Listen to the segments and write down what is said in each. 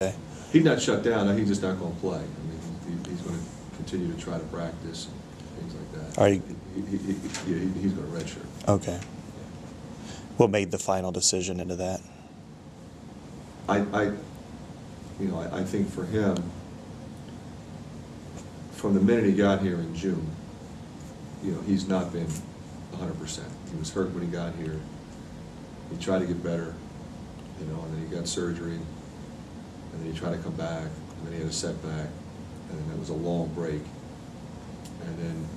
Okay. He's not shut down. He's just not going to play. I mean, he's going to continue to try to practice and things like that. Are you? He's going to redshirt. Okay. What made the final decision into that? I think for him, from the minute he got here in June, he's not been 100%. He was hurt when he got here. He tried to get better, and then he got surgery, and then he tried to come back, and then he had a setback, and then it was a long break, and then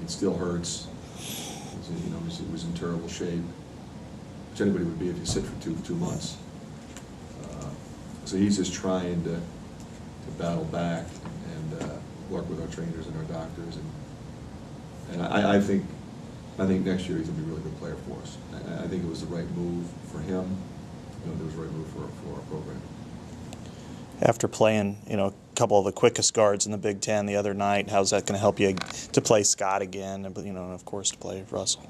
it still hurts. He was in terrible shape, which anybody would be if you sit for two months. So he's just trying to battle back and work with our trainers and our doctors, and I think next year he's going to be a really good player for us. I think it was the right move for him. It was the right move for our program. After playing, a couple of the quickest guards in the Big Ten the other night, how's that going to help you to play Scott again, and of course to play Russell,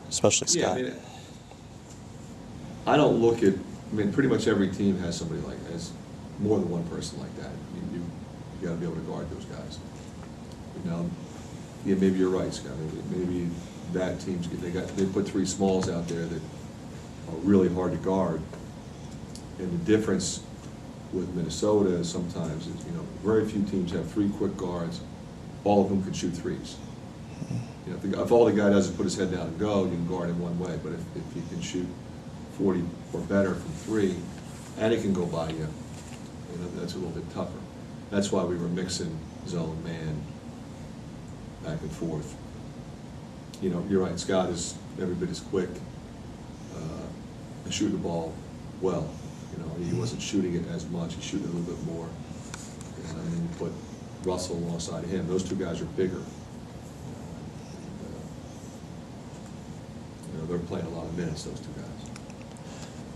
especially Scott? Yeah, I don't look at. Pretty much every team has somebody has more than one person like that. You got to be able to guard those guys. Yeah, maybe you're right, Scott. Maybe that team's they put three smalls out there that are really hard to guard, and the difference with Minnesota sometimes is very few teams have three quick guards, all of whom can shoot threes. If all the guy does is put his head down and go, you can guard him one way. But if he can shoot 40 or better from three, and it can go by you, that's a little bit tougher. That's why we were mixing zone, man, back and forth. You're right, Scott is every bit as quick and shooting the ball well. He wasn't shooting it as much, he's shooting it a little bit more. And then you put Russell alongside of him. Those two guys are bigger. They're playing a lot of minutes, those two guys.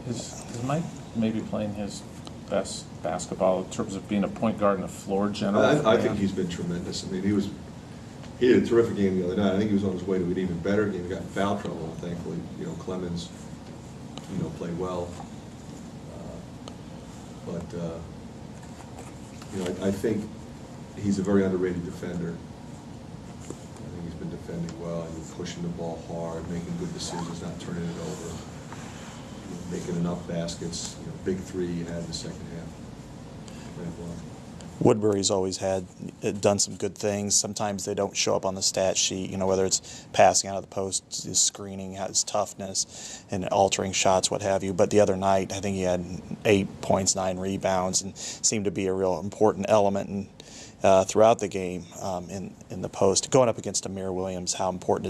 Is Mike maybe playing his best basketball in terms of being a point guard and a floor general? I think he's been tremendous. He had a terrific game the other night. I think he was on his way to an even better game. He got in foul trouble, thankfully. Clemens, played well. I think he's a very underrated defender. I think he's been defending well. He's pushing the ball hard, making good decisions, not turning it over, making enough baskets. Big three he had in the second half. Woodbury's always done some good things. Sometimes they don't show up on the stat sheet, whether it's passing out of the post, his screening, his toughness, and altering shots, what have you. But the other night, I think he had 8 points, 9 rebounds, and seemed to be a real important element throughout the game in the post. Going up against Amir Williams, how important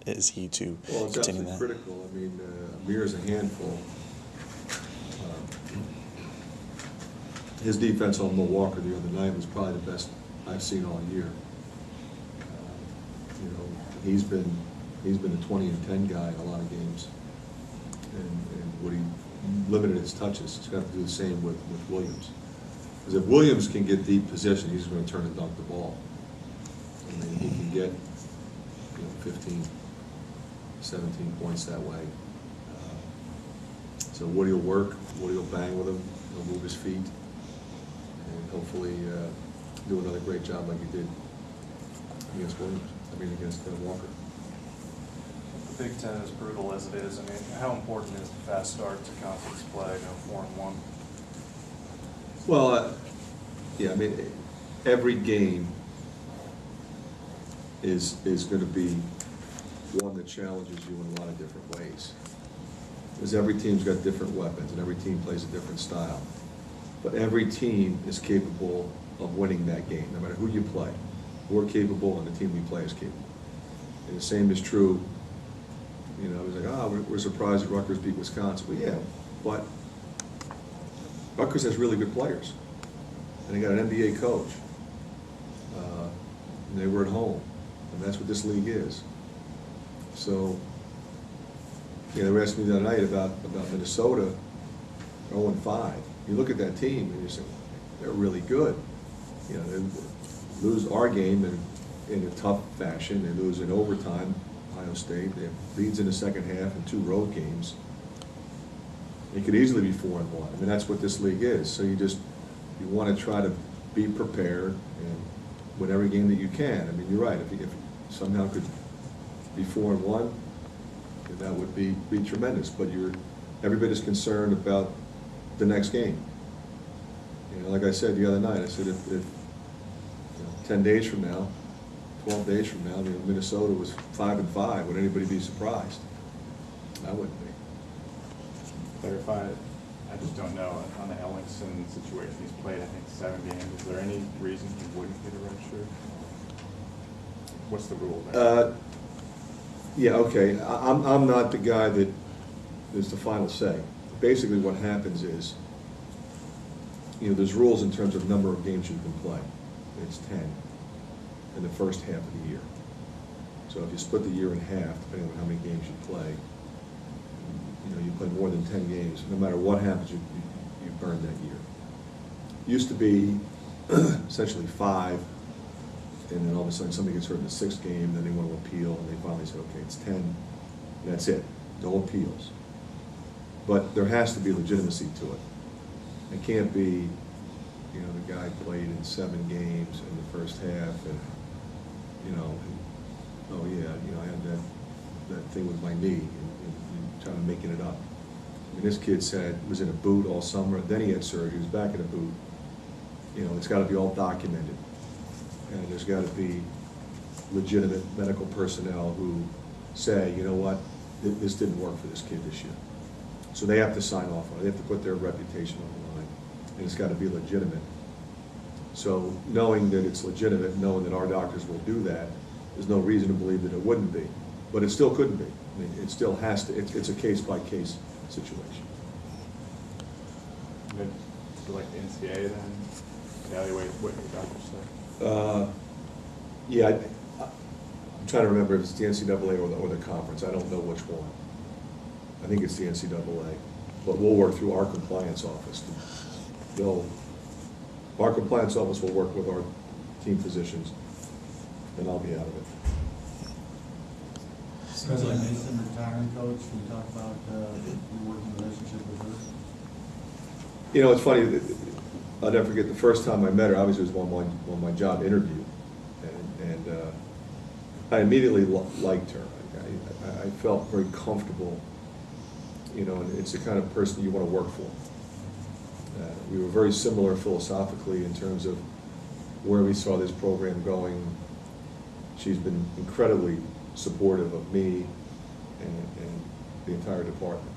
is he to continue that? It's critical. Amir is a handful. His defense on Mo Walker the other night was probably the best I've seen all year. He's been a 20 and 10 guy in a lot of games, and what he limited his touches. He's got to do the same with Williams. Because if Williams can get deep position, he's going to turn and dunk the ball. He can get 15, 17 points that way. So Woody will work. Woody will bang with him. He'll move his feet. And hopefully do another great job like he did against Walker. The Big Ten is brutal as it is. How important is the fast start to conference play, 4-1? Well, every game is going to be one that challenges you in a lot of different ways. Because every team's got different weapons, and every team plays a different style. But every team is capable of winning that game, no matter who you play. We're capable, and the team we play is capable. And the same is true. It was like, we're surprised that Rutgers beat Wisconsin. Well, yeah, but Rutgers has really good players, and they got an NBA coach. And they were at home, and that's what this league is. So, they were asking me the other night about Minnesota 0-5. You look at that team and you say, they're really good. They lose our game in a tough fashion. They lose in overtime, Ohio State. They have leads in the second half and 2 road games. It could easily be 4-1. I mean, that's what this league is. So you want to try to be prepared and win every game that you can. I mean, you're right. If you somehow could be 4-1, then that would be tremendous. But you're every bit as concerned about the next game. You know, like I said the other night, I said if 10 days from now, 12 days from now, Minnesota was 5-5, would anybody be surprised? I wouldn't be. Clarify, I just don't know, on the Ellingson situation, he's played, I think, 7 games. Is there any reason he wouldn't get a red shirt? What's the rule there? Yeah, okay. I'm not the guy that is the final say. Basically what happens is, there's rules in terms of number of games you can play. It's 10 in the first half of the year. So if you split the year in half, depending on how many games you play, you play more than 10 games. No matter what happens, you burn that year. Used to be essentially 5, and then all of a sudden somebody gets hurt in the 6th game, then they want to appeal, and they finally say, okay, it's 10, and that's it. No appeals. But there has to be legitimacy to it. It can't be, the guy played in 7 games in the first half, and, oh yeah, I had that thing with my knee, and trying to making it up. I mean, this kid was in a boot all summer, then he had surgery, he was back in a boot. It's got to be all documented, and there's got to be legitimate medical personnel who say, you know what, this didn't work for this kid this year. So they have to sign off on it. They have to put their reputation on the line, and it's got to be legitimate. So knowing that it's legitimate, knowing that our doctors will do that, there's no reason to believe that it wouldn't be. But it still couldn't be. I mean, it still has to, it's a case-by-case situation. So like the NCAA then, evaluate what your doctors say? Yeah, I'm trying to remember if it's the NCAA or the conference. I don't know which one. I think it's the NCAA. But we'll work through our compliance office. Our compliance office will work with our team physicians, and I'll be out of it. President Mason, retiring coach, can you talk about your working relationship with her? It's funny, I'll never forget the first time I met her. Obviously it was on my job interview, and I immediately liked her. I felt very comfortable, and it's the kind of person you want to work for. We were very similar philosophically in terms of where we saw this program going. She's been incredibly supportive of me and the entire department.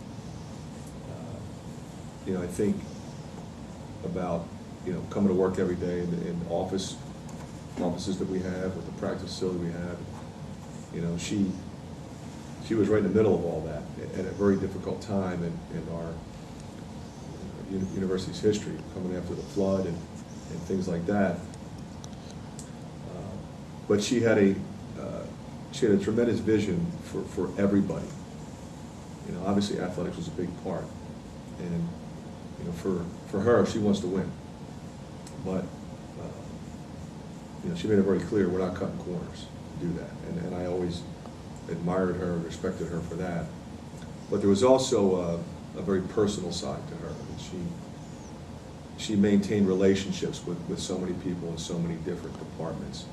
I think about coming to work every day in the offices that we have, with the practice facility we have. She was right in the middle of all that at a very difficult time in our university's history, coming after the flood and things like that. But she had a tremendous vision for everybody. Obviously athletics was a big part, and for her, she wants to win. But she made it very clear we're not cutting corners to do that, and I always admired her and respected her for that. But there was also a very personal side to her. I mean, she maintained relationships with so many people in so many different departments.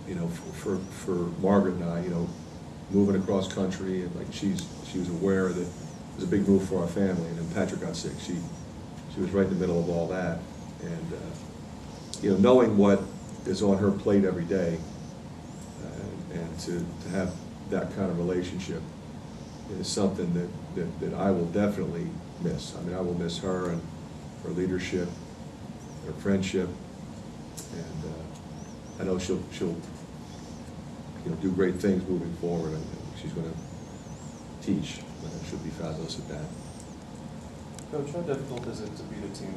And for Margaret and I, moving across country, and like she was aware that it was a big move for our family. And then Patrick got sick. She was right in the middle of all that, and knowing what is on her plate every day, and to have that kind of relationship is something that I will definitely miss. I mean, I will miss her and her leadership, her friendship, and I know she'll do great things moving forward, and she's going to teach, and she'll be fabulous at that. Coach, how difficult is it to beat a team